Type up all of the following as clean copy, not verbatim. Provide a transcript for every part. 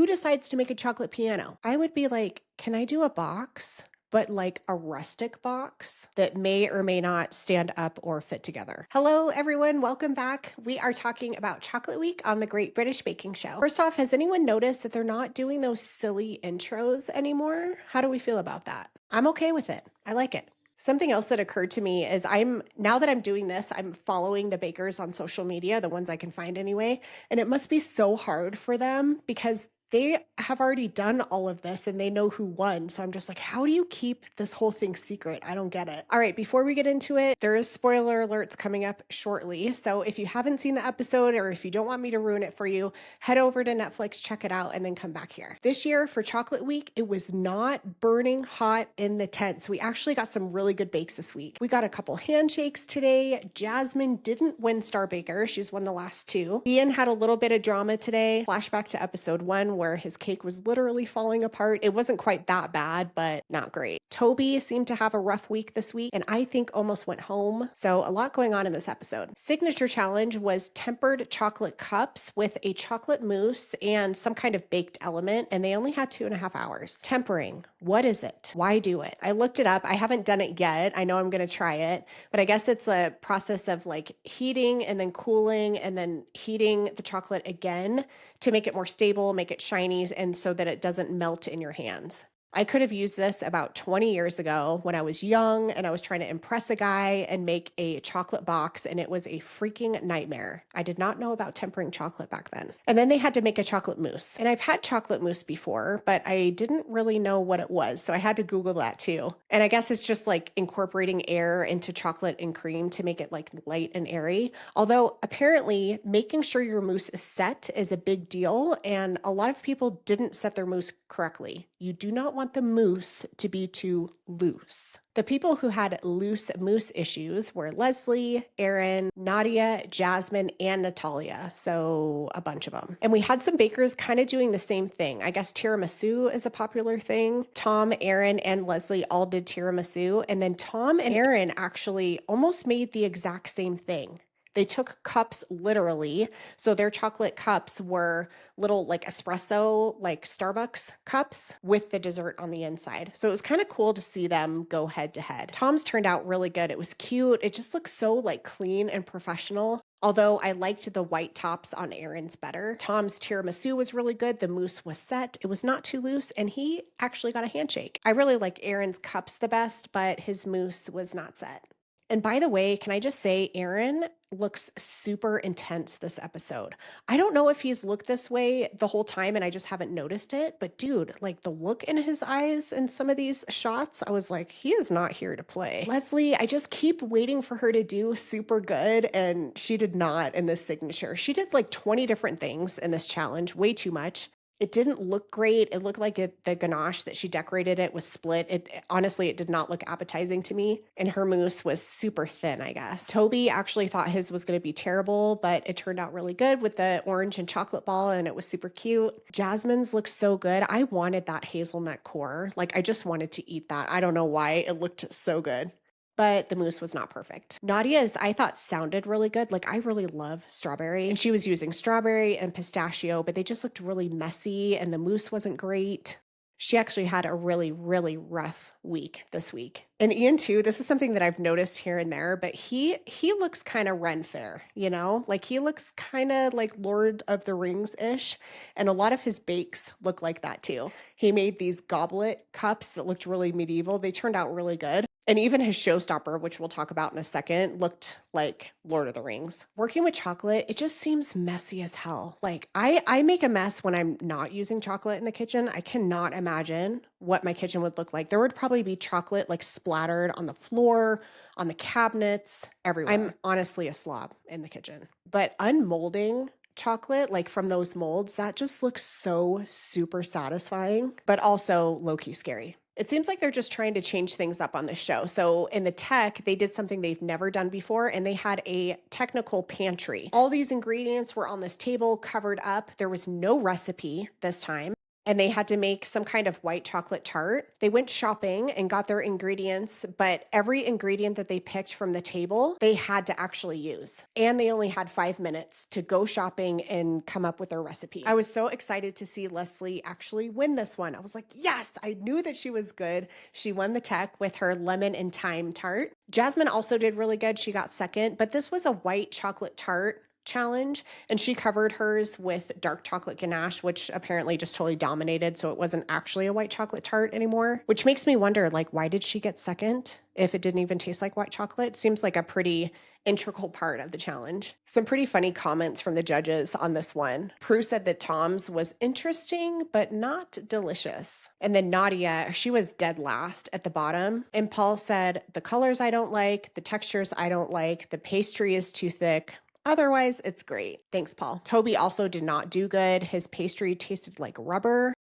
decides to make a chocolate piano? I would be like, can I do a box? But like a rustic box that may or may not stand up or fit together. Hello, everyone. Welcome back. We are talking about Chocolate Week on the Great British Baking Show. First off, has anyone noticed that they're not doing those silly intros anymore? How do we feel about that? I'm okay with it. I like it. Something else that occurred to me is now that I'm doing this, I'm following the bakers on social media, the ones I can find anyway, and it must be so hard for them because they have already done all of this and they know who won. So I'm just like, how do you keep this whole thing secret? I don't get it. All right, before we get into it, there is spoiler alerts coming up shortly. So if you haven't seen the episode or if you don't want me to ruin it for you, head over to Netflix, check it out, and then come back here. This year for Chocolate Week, it was not burning hot in the tent. So we actually got some really good bakes this week. We got a couple handshakes today. Jasmine didn't win Star Baker. She's won the last two. Ian had a little bit of drama today. Flashback to episode 1 where his cake was literally falling apart. It wasn't quite that bad, but not great. Toby seemed to have a rough week this week and I think almost went home. So a lot going on in this episode. Signature challenge was tempered chocolate cups with a chocolate mousse and some kind of baked element, and they only had 2.5 hours. Tempering, what is it? Why do it? I looked it up. I haven't done it yet. I know I'm going to try it, but I guess it's a process of like heating and then cooling and then heating the chocolate again to make it more stable, make it shiny, and so that it doesn't melt in your hands. I could have used this about 20 years ago when I was young and I was trying to impress a guy and make a chocolate box, and it was a freaking nightmare. I did not know about tempering chocolate back then. And then they had to make a chocolate mousse. And I've had chocolate mousse before, but I didn't really know what it was. So I had to Google that too. And I guess it's just like incorporating air into chocolate and cream to make it like light and airy. Although apparently making sure your mousse is set is a big deal. And a lot of people didn't set their mousse correctly. You do not want the mousse to be too loose. The people who had loose mousse issues were Leslie, Erin, Nadia, Jasmine, and Natalia. So a bunch of them. And we had some bakers kind of doing the same thing. I guess tiramisu is a popular thing. Tom, Erin, and Leslie all did tiramisu. And then Tom and Erin actually almost made the exact same thing. They took cups literally. So their chocolate cups were little like espresso, like Starbucks cups with the dessert on the inside. So it was kind of cool to see them go head to head. Tom's turned out really good. It was cute. It just looks so like clean and professional. Although I liked the white tops on Erin's better. Tom's tiramisu was really good. The mousse was set. It was not too loose, and he actually got a handshake. I really like Erin's cups the best, but his mousse was not set. And by the way, can I just say, Erin looks super intense this episode. I don't know if he's looked this way the whole time and I just haven't noticed it, but dude, like the look in his eyes in some of these shots, I was like, he is not here to play. Leslie, I just keep waiting for her to do super good, and she did not in this signature. She did like 20 different things in this challenge, way too much. It didn't look great. It looked like the ganache that she decorated it was split. Honestly, it did not look appetizing to me. And her mousse was super thin, I guess. Toby actually thought his was going to be terrible, but it turned out really good with the orange and chocolate ball, and it was super cute. Jasmine's looks so good. I wanted that hazelnut core. Like, I just wanted to eat that. I don't know why. It looked so good. But the mousse was not perfect. Nadia's, I thought, sounded really good. Like, I really love strawberry. And she was using strawberry and pistachio, but they just looked really messy and the mousse wasn't great. She actually had a really, really rough week this week. And Ian too, this is something that I've noticed here and there, but he looks kind of Ren Fair, you know? Like, he looks kind of like Lord of the Rings-ish. And a lot of his bakes look like that too. He made these goblet cups that looked really medieval. They turned out really good. And even his Showstopper, which we'll talk about in a second, looked like Lord of the Rings. Working with chocolate, it just seems messy as hell. Like, I make a mess when I'm not using chocolate in the kitchen. I cannot imagine what my kitchen would look like. There would probably be chocolate like splattered on the floor, on the cabinets, everywhere. I'm honestly a slob in the kitchen. But unmolding chocolate, like from those molds, that just looks so super satisfying, but also low-key scary. It seems like they're just trying to change things up on this show. So in the tech, they did something they've never done before, and they had a technical pantry. All these ingredients were on this table covered up. There was no recipe this time. and they had to make some kind of white chocolate tart. They went shopping and got their ingredients, but every ingredient that they picked from the table, they had to actually use. And they only had 5 minutes to go shopping and come up with their recipe. I was so excited to see Leslie actually win this one. I was like, yes, I knew that she was good. She won the tech with her lemon and thyme tart. Jasmine also did really good. She got second, but this was a white chocolate tart challenge, and she covered hers with dark chocolate ganache, which apparently just totally dominated, so it wasn't actually a white chocolate tart anymore, which makes me wonder, like, why did she get second if it didn't even taste like white chocolate? Seems like a pretty integral part of the challenge. Some pretty funny comments from the judges on this one. Prue said that Tom's was interesting but not delicious, and then Nadia, she was dead last at the bottom, and Paul said the colors I don't like, the textures I don't like, the pastry is too thick. Otherwise, it's great. Thanks, Paul. Toby also did not do good. His pastry tasted like rubber.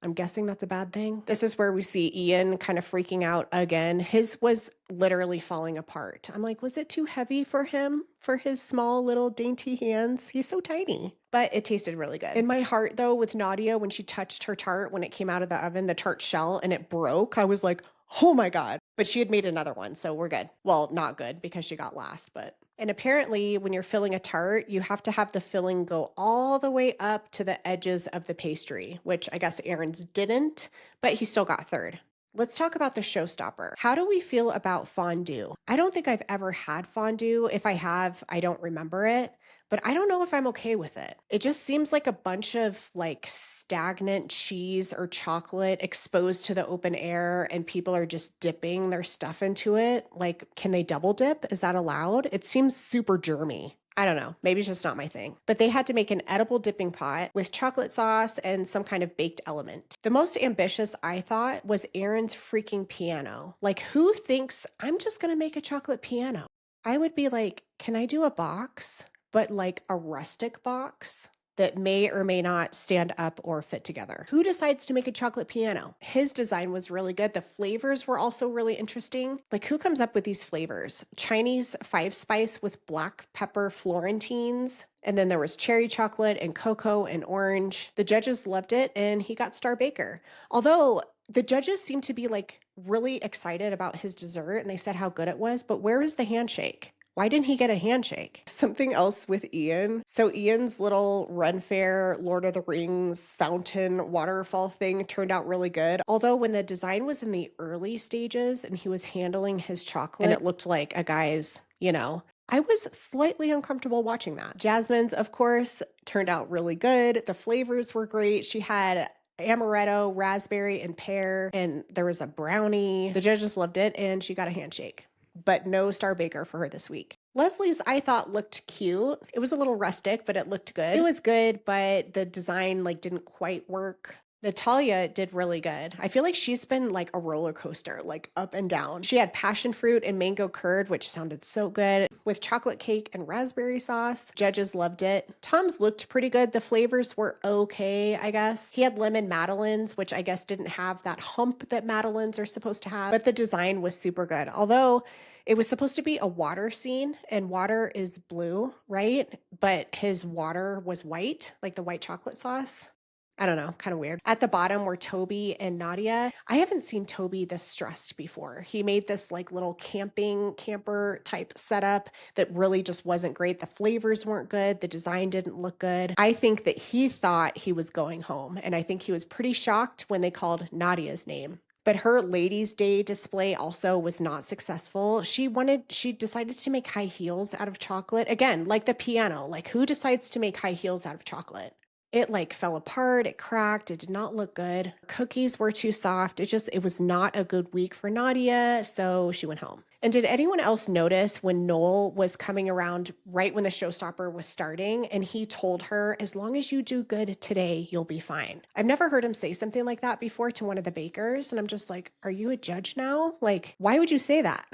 I'm guessing that's a bad thing. This is where we see Ian kind of freaking out again. His was literally falling apart. I'm like, was it too heavy for him, for his small little dainty hands? He's so tiny. But it tasted really good. In my heart, though, with Nadia, when she touched her tart, when it came out of the oven, the tart shell, and it broke, I was like, oh my God. But she had made another one, so we're good. Well, not good because she got last, but... And apparently, when you're filling a tart, you have to have the filling go all the way up to the edges of the pastry, which I guess Aaron's didn't, but he still got third. Let's talk about the showstopper. How do we feel about fondue? I don't think I've ever had fondue. If I have, I don't remember it, but I don't know if I'm okay with it. It just seems like a bunch of like stagnant cheese or chocolate exposed to the open air, and people are just dipping their stuff into it. Like, can they double dip? Is that allowed? It seems super germy. I don't know. Maybe it's just not my thing. But they had to make an edible dipping pot with chocolate sauce and some kind of baked element. The most ambitious, I thought, was Aaron's freaking piano. Like, who thinks I'm just going to make a chocolate piano? I would be like, can I do a box, but like a rustic box that may or may not stand up or fit together? Who decides to make a chocolate piano? His design was really good. The flavors were also really interesting. Like, who comes up with these flavors? Chinese 5-spice with black pepper Florentines. And then there was cherry chocolate and cocoa and orange. The judges loved it, and he got Star Baker. Although the judges seemed to be like really excited about his dessert, and they said how good it was, but where was the handshake? Why didn't he get a handshake? Something else with Ian. So Ian's little Ren Fair, Lord of the Rings fountain waterfall thing turned out really good. Although when the design was in the early stages and he was handling his chocolate, and it looked like a guy's, I was slightly uncomfortable watching that. Jasmine's, of course, turned out really good. The flavors were great. She had amaretto, raspberry, and pear, and there was a brownie. The judges loved it, and she got a handshake. But no Star Baker for her this week. Leslie's, I thought, looked cute. It was a little rustic, but it looked good. It was good, but the design didn't quite work. Natalia did really good. I feel like she's been like a roller coaster, like up and down. She had passion fruit and mango curd, which sounded so good, with chocolate cake and raspberry sauce. Judges loved it. Tom's looked pretty good. The flavors were okay, I guess. He had lemon madeleines, which I guess didn't have that hump that madeleines are supposed to have, but the design was super good. Although it was supposed to be a water scene, and water is blue, right? But his water was white, like the white chocolate sauce. I don't know, kind of weird. At the bottom were Toby and Nadia. I haven't seen Toby this stressed before. He made this little camper type setup that really just wasn't great. The flavors weren't good. The design didn't look good. I think that he thought he was going home, and I think he was pretty shocked when they called Nadia's name. But her Ladies' Day display also was not successful. She decided to make high heels out of chocolate. Again, like the piano, who decides to make high heels out of chocolate? It fell apart, it cracked, it did not look good. Cookies were too soft. It was not a good week for Nadia, so she went home. And did anyone else notice when Noel was coming around right when the showstopper was starting, and he told her, as long as you do good today, you'll be fine? I've never heard him say something like that before to one of the bakers, and I'm just like, are you a judge now? Why would you say that?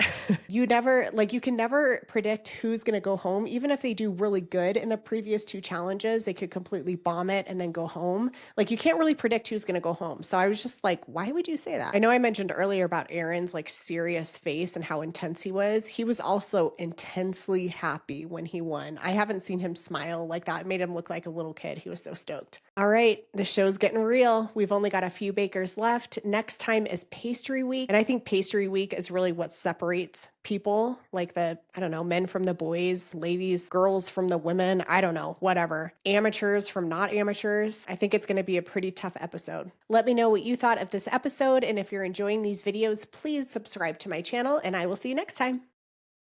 You can never predict who's going to go home. Even if they do really good in the previous 2 challenges, they could completely bomb it and then go home. You can't really predict who's going to go home. So I was just like, why would you say that? I know I mentioned earlier about Aaron's serious face and how intense he was. He was also intensely happy when he won. I haven't seen him smile like that. It made him look like a little kid. He was so stoked. All right, the show's getting real. We've only got a few bakers left. Next time is pastry week. And I think pastry week is really what separates people, like I don't know, men from the boys, ladies, girls from the women, I don't know, whatever. Amateurs from not amateurs. I think it's going to be a pretty tough episode. Let me know what you thought of this episode. And if you're enjoying these videos, please subscribe to my channel and I will see you next time.